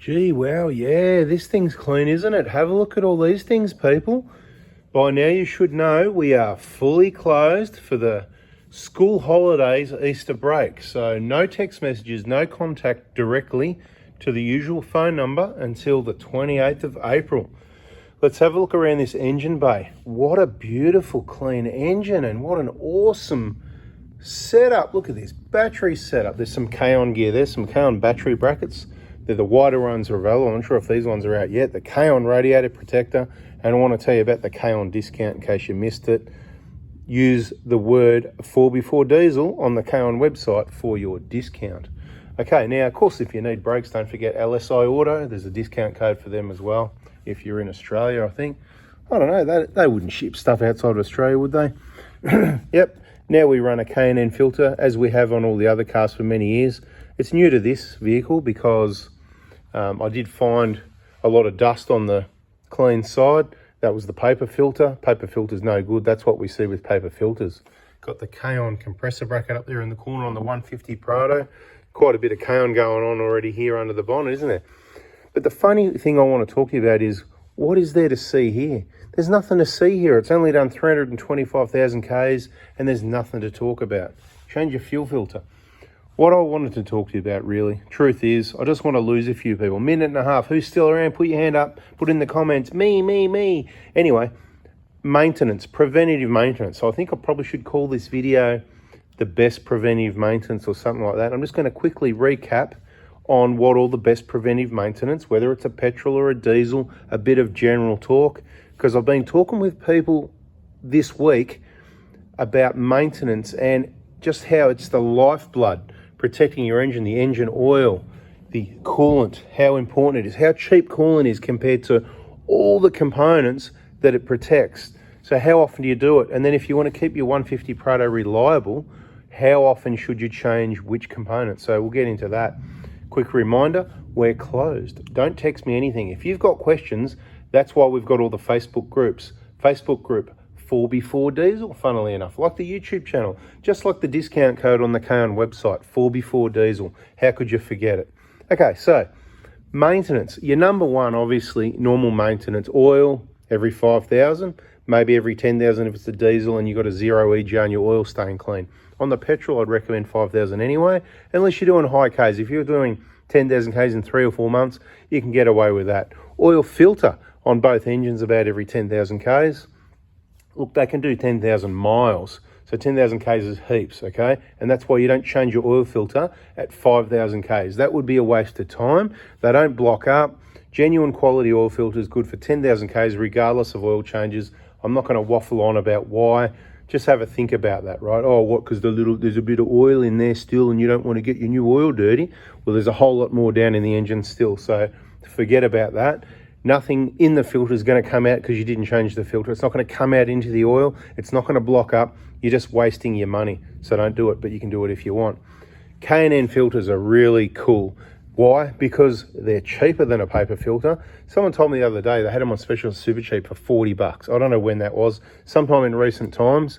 Gee, wow, yeah, this thing's clean, isn't it? Have a look at all these things, people. By now you should know we are fully closed for the school holidays, Easter break. So no text messages, no contact directly to the usual phone number until the 28th of April. Let's have a look around this engine bay. What a beautiful clean engine and what an awesome setup. Look at this battery setup. There's some K-On gear, there's some K-On battery brackets. They're the wider ones are available. I'm not sure if these ones are out yet. The K-On radiator protector. And I want to tell you about the K-On discount in case you missed it. Use the word 4x4 diesel on the K-On website for your discount. Okay, now of course if you need brakes, don't forget LSI Auto. There's a discount code for them as well. If you're in Australia, I think. I don't know, they wouldn't ship stuff outside of Australia, would they? Yep, now we run a K&N filter as we have on all the other cars for many years. It's new to this vehicle because I did find a lot of dust on the clean side. That was the paper filter. Paper filter's no good. That's what we see with paper filters. Got the K-On compressor bracket up there in the corner on the 150 Prado. Quite a bit of K-On going on already here under the bonnet, isn't there? But the funny thing I want to talk to you about is, what is there to see here? There's nothing to see here. It's only done 325,000 Ks and there's nothing to talk about. Change your fuel filter. What I wanted to talk to you about really, truth is, I just want to lose a few people. Minute and a half. Who's still around? Put your hand up. Put in the comments. Me. Anyway, maintenance, preventative maintenance. So I think I probably should call this video the best preventive maintenance or something like that. I'm just going to quickly recap on what all the best preventive maintenance, whether it's a petrol or a diesel, a bit of general talk, because I've been talking with people this week about maintenance and just how it's the lifeblood, protecting your engine, the engine oil, the coolant, how important it is, how cheap coolant is compared to all the components that it protects. So how often do you do it? And then if you want to keep your 150 Prado reliable, how often should you change which components? So we'll get into that. Quick reminder, we're closed. Don't text me anything. If you've got questions, that's why we've got all the Facebook groups. Facebook group 4x4 diesel, funnily enough, like the YouTube channel, just like the discount code on the K-On website, 4x4 diesel. How could you forget it? Okay, so maintenance. Your number one, obviously, normal maintenance. Oil every 5,000, maybe every 10,000 if it's a diesel and you've got a 0 EGR and your oil staying clean. On the petrol, I'd recommend 5,000 anyway, unless you're doing high Ks. If you're doing 10,000 Ks in 3 or 4 months, you can get away with that. Oil filter on both engines about every 10,000 Ks. Look, they can do 10,000 miles. So 10,000 Ks is heaps, okay? And that's why you don't change your oil filter at 5,000 Ks. That would be a waste of time. They don't block up. Genuine quality oil filter is good for 10,000 Ks regardless of oil changes. I'm not going to waffle on about why. Just have a think about that, right? Oh, what, because there's a bit of oil in there still and you don't want to get your new oil dirty? Well, there's a whole lot more down in the engine still, so forget about that. Nothing in the filter is going to come out because you didn't change the filter. It's not going to come out into the oil. It's not going to block up. You're just wasting your money. So don't do it, but you can do it if you want. K&N filters are really cool. Why? Because they're cheaper than a paper filter. Someone told me the other day they had them on special super cheap for 40 bucks. I don't know when that was. Sometime in recent times,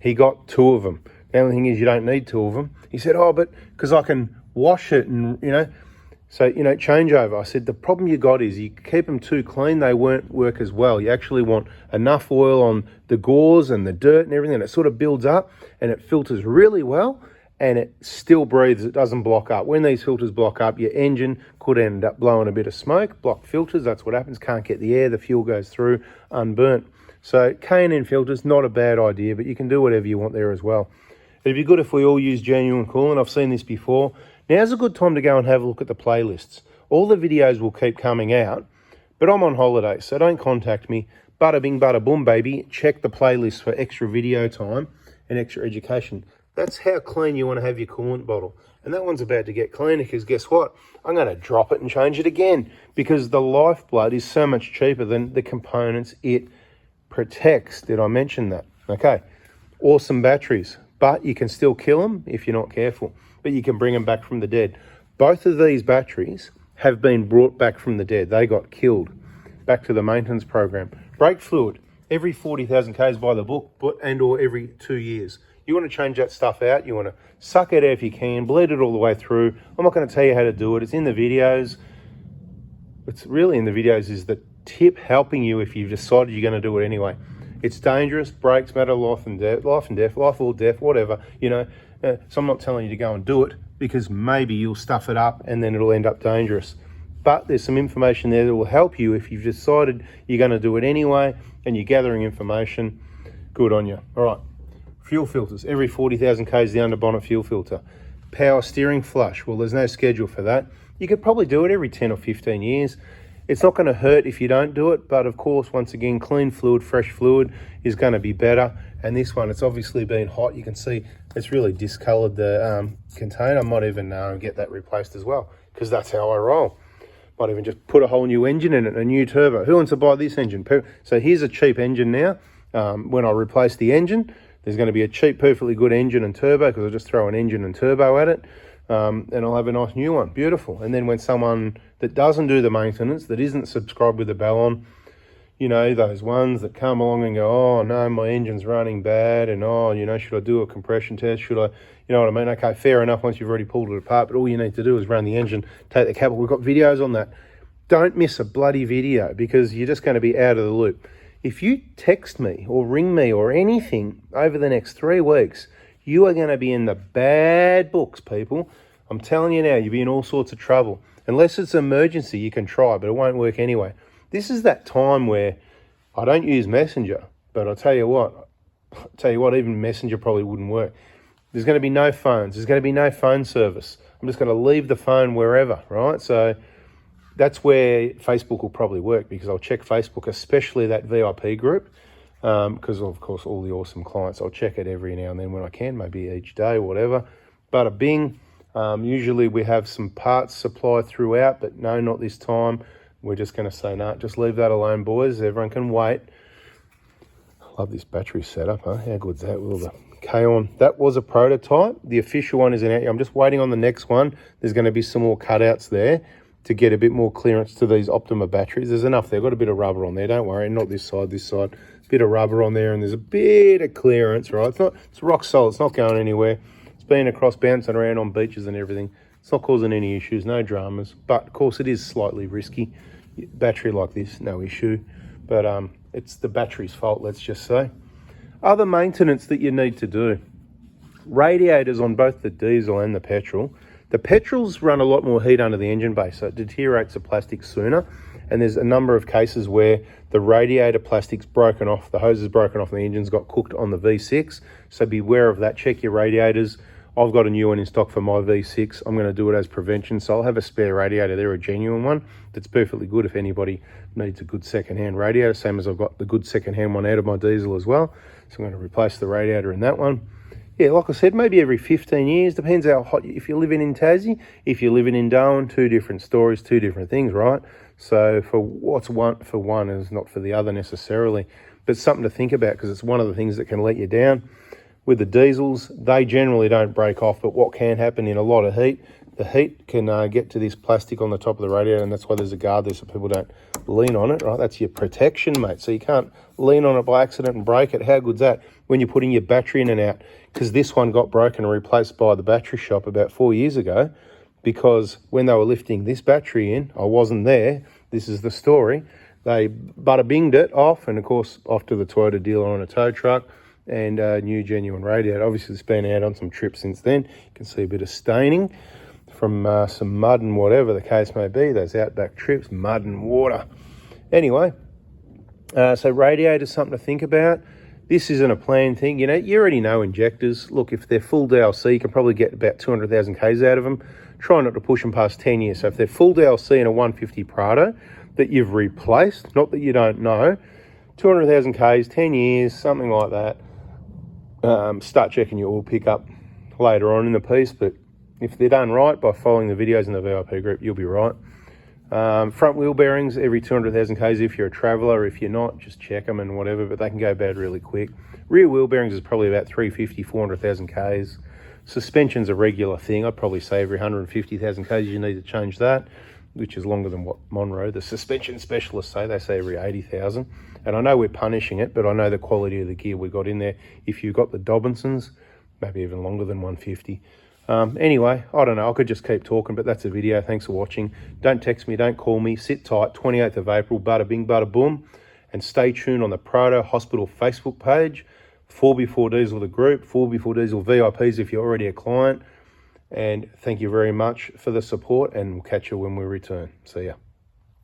he got 2 of them. The only thing is you don't need 2 of them. He said, oh, but because I can wash it and, so, changeover. I said, the problem you got is you keep them too clean, they won't work as well. You actually want enough oil on the gauze and the dirt and everything. And it sort of builds up and it filters really well and it still breathes. It doesn't block up. When these filters block up, your engine could end up blowing a bit of smoke. Blocked filters, that's what happens. Can't get the air, the fuel goes through unburnt. So K&N filters, not a bad idea, but you can do whatever you want there as well. It'd be good if we all use genuine coolant. I've seen this before. Now's a good time to go and have a look at the playlists. All the videos will keep coming out, but I'm on holiday, so don't contact me. Bada bing, bada boom, baby. Check the playlist for extra video time and extra education. That's how clean you want to have your coolant bottle. And that one's about to get cleaner because guess what? I'm going to drop it and change it again because the lifeblood is so much cheaper than the components it protects. Did I mention that? Okay. Awesome batteries, but you can still kill them if you're not careful. But you can bring them back from the dead. Both of these batteries have been brought back from the dead. They got killed. Back to the maintenance program. Brake fluid, every 40,000 Ks by the book, and or every 2 years. You want to change that stuff out. You want to suck it out if you can, bleed it all the way through. I'm not going to tell you how to do it. It's in the videos. What's really in the videos is the tip helping you if you've decided you're going to do it anyway. It's dangerous. Brakes matter life and death, life or death, whatever, you know. So I'm not telling you to go and do it, because maybe you'll stuff it up and then it'll end up dangerous. But there's some information there that will help you if you've decided you're going to do it anyway and you're gathering information. Good on you. All right. Fuel filters. Every 40,000 k's the under bonnet fuel filter. Power steering flush. Well, there's no schedule for that. You could probably do it every 10 or 15 years. It's not going to hurt if you don't do it, but of course, once again, clean fluid, fresh fluid is going to be better. And this one, it's obviously been hot. You can see it's really discoloured the container. I might even get that replaced as well, because that's how I roll. Might even just put a whole new engine in it, a new turbo. Who wants to buy this engine? So here's a cheap engine now. When I replace the engine, there's going to be a cheap, perfectly good engine and turbo, because I'll just throw an engine and turbo at it. And I'll have a nice new one. Beautiful. And then when someone that doesn't do the maintenance, that isn't subscribed with the bell on, you know, those ones that come along and go, oh no, my engine's running bad, and oh, you know, should I do a compression test? Should I, you know what I mean? Okay, fair enough once you've already pulled it apart, but all you need to do is run the engine, take the cable. We've got videos on that. Don't miss a bloody video, because you're just going to be out of the loop. If you text me or ring me or anything over the next 3 weeks, you are going to be in the bad books, people. I'm telling you now, you'll be in all sorts of trouble. Unless it's an emergency, you can try, but it won't work anyway. This is that time where I don't use Messenger, but I'll tell you what, even Messenger probably wouldn't work. There's going to be no phones. There's going to be no phone service. I'm just going to leave the phone wherever, right? So that's where Facebook will probably work, because I'll check Facebook, especially that VIP group, because of course all the awesome clients, I'll check it every now and then when I can, maybe each day or whatever. Bada bing. Usually we have some parts supplied throughout, but no, not this time. We're just going to say, no, just leave that alone, boys. Everyone can wait. Love this battery setup, huh? How good's that with all the K-on? That was a prototype. The official one isn't out yet. I'm just waiting on the next one. There's going to be some more cutouts there to get a bit more clearance to these Optima batteries. There's enough there. Got a bit of rubber on there. Don't worry, not this side, this side. Bit of rubber on there, and there's a bit of clearance, right? It's rock solid. It's not going anywhere. It's been across, bouncing around on beaches and everything. It's not causing any issues, no dramas. But of course, it is slightly risky. Battery like this, no issue. But it's the battery's fault, let's just say. Other maintenance that you need to do. Radiators on both the diesel and the petrol. The petrols run a lot more heat under the engine bay, so it deteriorates the plastic sooner. And there's a number of cases where the radiator plastic's broken off, the hose is broken off, and the engine's got cooked on the V6. So beware of that. Check your radiators. I've got a new one in stock for my V6. I'm going to do it as prevention. So I'll have a spare radiator there, a genuine one, that's perfectly good if anybody needs a good second-hand radiator, same as I've got the good second-hand one out of my diesel as well. So I'm going to replace the radiator in that one. Yeah, like I said, maybe every 15 years, depends how hot, if you're living in Tassie, if you're living in Darwin, 2 different stories, 2 different things, right? So for what's one for one is not for the other necessarily, but something to think about, because it's one of the things that can let you down. With the diesels, they generally don't break off, but what can happen in a lot of heat, the heat can get to this plastic on the top of the radiator, and that's why there's a guard there so people don't lean on it, right? That's your protection, mate. So you can't lean on it by accident and break it. How good's that when you're putting your battery in and out? Because this one got broken and replaced by the battery shop about 4 years ago, because when they were lifting this battery in, I wasn't there. This is the story. They bada binged it off, and of course off to the Toyota dealer on a tow truck, and a new genuine radiator. Obviously it's been out on some trips since then. You can see a bit of staining from some mud and whatever the case may be. Those outback trips, mud and water. Anyway, so radiator's something to think about. This isn't a planned thing. You know, you already know injectors. Look, if they're full DLC, you can probably get about 200,000 Ks out of them. Try not to push them past 10 years. So if they're full DLC in a 150 Prado that you've replaced, not that you don't know, 200,000 Ks, 10 years, something like that. Start checking your oil pickup later on in the piece, but if they're done right by following the videos in the VIP group, you'll be right. Front wheel bearings every 200,000 Ks if you're a traveller. If you're not, just check them and whatever, but they can go bad really quick. Rear wheel bearings is probably about 350, 400,000 Ks. Suspension's a regular thing. I'd probably say every 150,000 Ks you need to change that, which is longer than what Monroe, the suspension specialists, say. They say every 80,000. And I know we're punishing it, but I know the quality of the gear we got in there. If you've got the Dobinsons, maybe even longer than 150. Anyway, I don't know. I could just keep talking, but that's a video. Thanks for watching. Don't text me. Don't call me. Sit tight. 28th of April. Bada bing, bada boom. And stay tuned on the Proto Hospital Facebook page. 4x4 Diesel the group. 4x4 Diesel VIPs if you're already a client. And thank you very much for the support, and we'll catch you when we return. See ya.